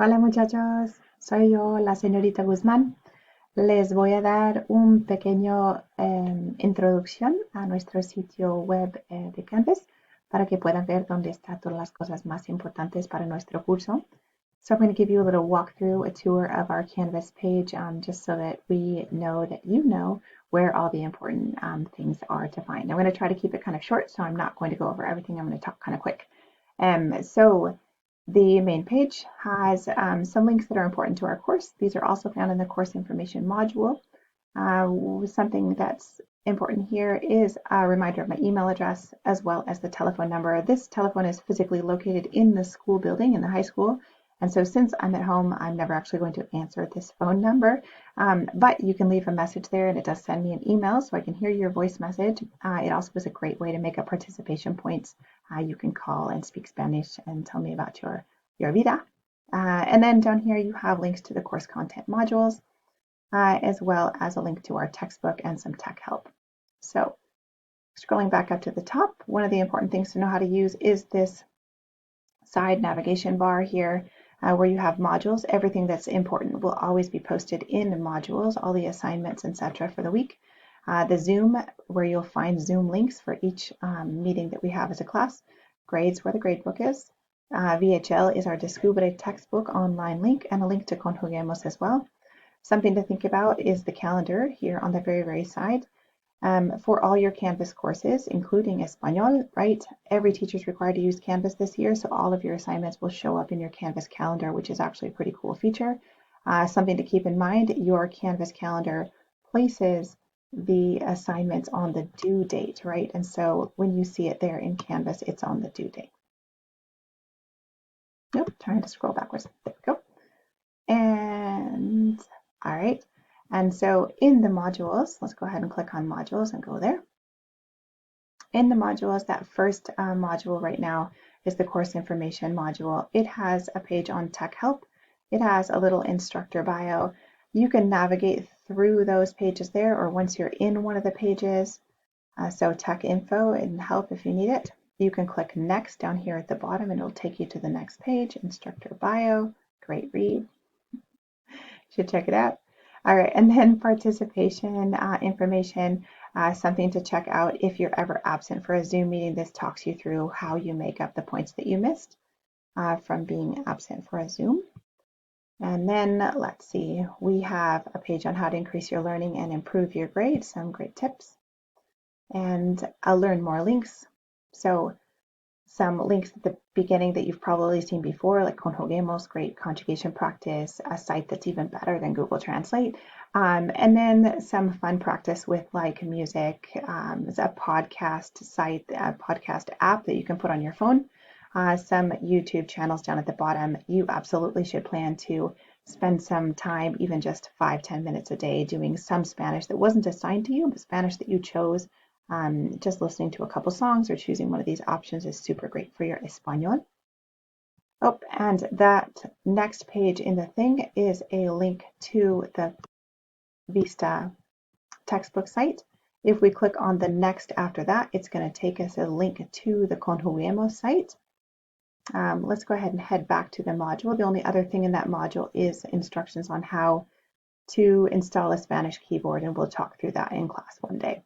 Hola muchachos, soy yo, la señorita Guzmán. Les voy a dar un pequeño introducción a nuestro sitio web de Canvas para que puedan ver dónde están todas las cosas más importantes para nuestro curso. So I'm going to give you a little walkthrough, a tour of our Canvas page, just so that we know that you know where all the important things are to find. I'm going to try to keep it kind of short, so I'm not going to go over everything. I'm going to talk kind of quick. So the main page has some links that are important to our course. These are also found in the course information module. Something that's important here is a reminder of my email address as well as the telephone number. This telephone is physically located in the school building, in the high school. And so since I'm at home, I'm never actually going to answer this phone number. But you can leave a message there and it does send me an email so I can hear your voice message. It also is a great way to make up participation points. You can call and speak Spanish and tell me about your vida. And then down here you have links to the course content modules, as well as a link to our textbook and some tech help. So scrolling back up to the top, one of the important things to know how to use is this side navigation bar here, where you have modules. Everything that's important will always be posted in modules, all the assignments, etc. for the week. The Zoom, where you'll find Zoom links for each meeting that we have as a class. Grades, where the gradebook is. VHL is our Descubre textbook online link and a link to Conjuguemos as well. Something to think about is the calendar here on the very side. For all your Canvas courses, including Espanol, right? Every teacher is required to use Canvas this year, so all of your assignments will show up in your Canvas calendar, which is actually a pretty cool feature. Something to keep in mind, your Canvas calendar places the assignments on the due date, right? And so when you see it there in Canvas, it's on the due date. Nope, trying to scroll backwards. There we go. And all right. And so in the modules, let's go ahead and click on modules and go there. In the modules, that first module right now is the course information module. It has a page on tech help. It has a little instructor bio. You can navigate through those pages there, or once you're in one of the pages, so tech info and help if you need it, you can click next down here at the bottom and it'll take you to the next page, instructor bio, great read. Should check it out. All right, and then participation information, something to check out if you're ever absent for a Zoom meeting. This talks you through how you make up the points that you missed from being absent for a Zoom. And then let's see, we have a page on how to increase your learning and improve your grades, some great tips. And I'll learn more links. So some links at the beginning that you've probably seen before, like Conjuguemos, great conjugation practice, a site that's even better than Google Translate, and then some fun practice with like music, a podcast site, a podcast app that you can put on your phone, some YouTube channels down at the bottom. You absolutely should plan to spend some time, even just 5-10 minutes a day, doing some Spanish that wasn't assigned to you, but Spanish that you chose. Just listening to a couple songs or choosing one of these options is super great for your Espanol. Oh, and that next page in the thing is a link to the Vista textbook site. If we click on the next after that, it's going to take us a link to the Conjuguemos site. Let's go ahead and head back to the module. The only other thing in that module is instructions on how to install a Spanish keyboard, and we'll talk through that in class one day.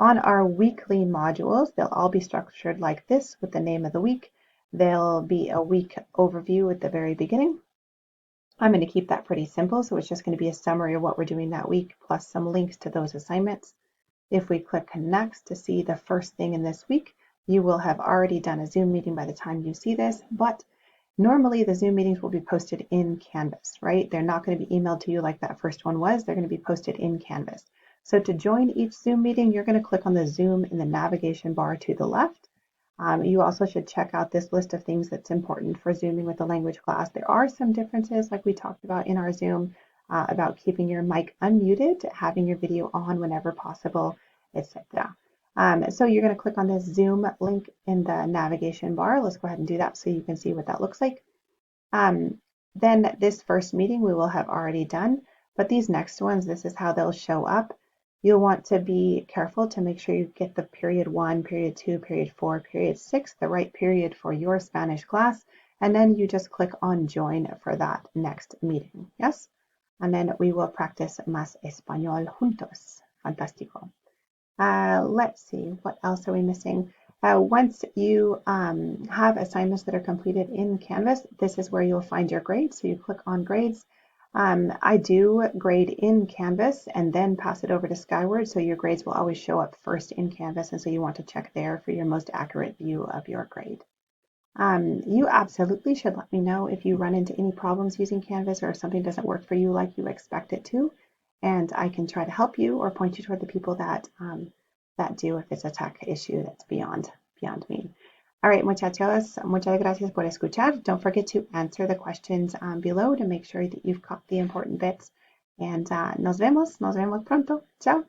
On our weekly modules, they'll all be structured like this with the name of the week. There'll be a week overview at the very beginning. I'm going to keep that pretty simple, so it's just going to be a summary of what we're doing that week, plus some links to those assignments. If we click next to see the first thing in this week, you will have already done a Zoom meeting by the time you see this, but normally the Zoom meetings will be posted in Canvas, right? They're not going to be emailed to you like that first one was. They're going to be posted in Canvas. So to join each Zoom meeting, you're going to click on the Zoom in the navigation bar to the left. You also should check out this list of things that's important for Zooming with the language class. There are some differences, like we talked about in our Zoom, about keeping your mic unmuted, having your video on whenever possible, etc. So you're going to click on this Zoom link in the navigation bar. Let's go ahead and do that so you can see what that looks like. Then this first meeting we will have already done, but these next ones, this is how they'll show up. You'll want to be careful to make sure you get the period 1, period 2, period 4, period 6, the right period for your Spanish class. and then you just click on join for that next meeting. Yes? And then we will practice más español juntos. Fantástico. Let's see, what else are we missing? Once you have assignments that are completed in Canvas, this is where you'll find your grades. So you click on grades. I do grade in Canvas and then pass it over to Skyward, so your grades will always show up first in Canvas, and so you want to check there for your most accurate view of your grade. You absolutely should let me know if you run into any problems using Canvas or if something doesn't work for you like you expect it to, and I can try to help you or point you toward the people that do if it's a tech issue that's beyond me. All right, muchachos, muchas gracias por escuchar. Don't forget to answer the questions below to make sure that you've caught the important bits. And nos vemos pronto. Ciao.